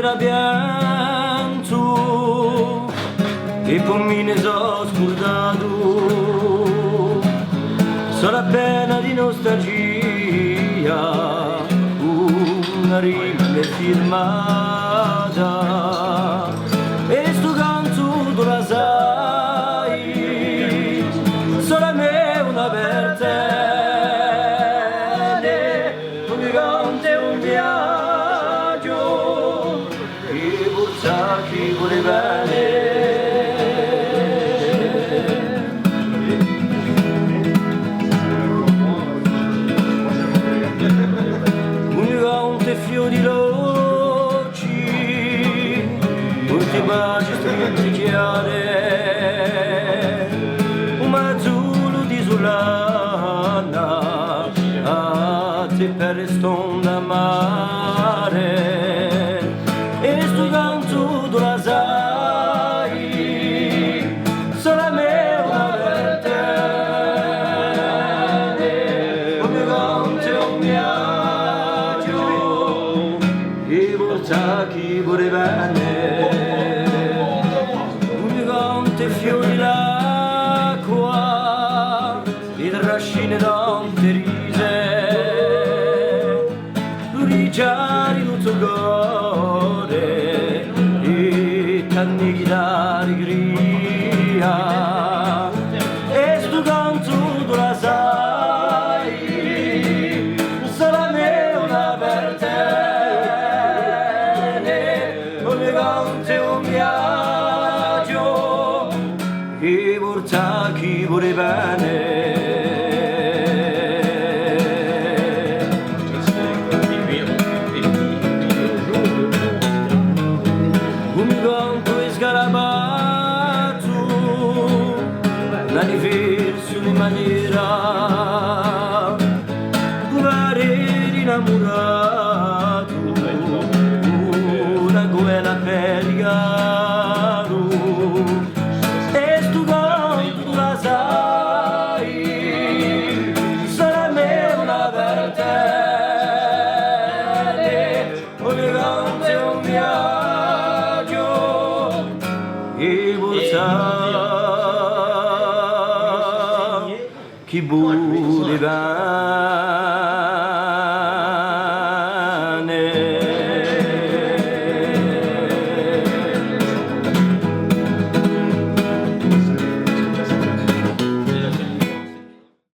era pianto e poi me ne so scordato, solo appena di nostalgia una rima firmata e sto canto tu la sai, solo a me una per te, come canta un viaggio e porta chi vuole bene. Fiori rossi, tutti baci stretti chiare, un mazzolo di Solana, a te per stonda mare, e sto canto tu la sai, solo a me una per te, come canta un viaggio e porta chi vuole bene, un gigante fiori l'acqua e trascine tante rise, l'origiari tutto cuore e tanti chitarri gria e sto canto tu la sai, solo a me una per te, un viaggio e porta chi vuole bene. Un canto è scarabato, la diversa in maniera, pare innamorato, una guerra per regalo, e sto canto tu la sai, sarà me una per te, come canta un viaggio e porta chi vuole bene.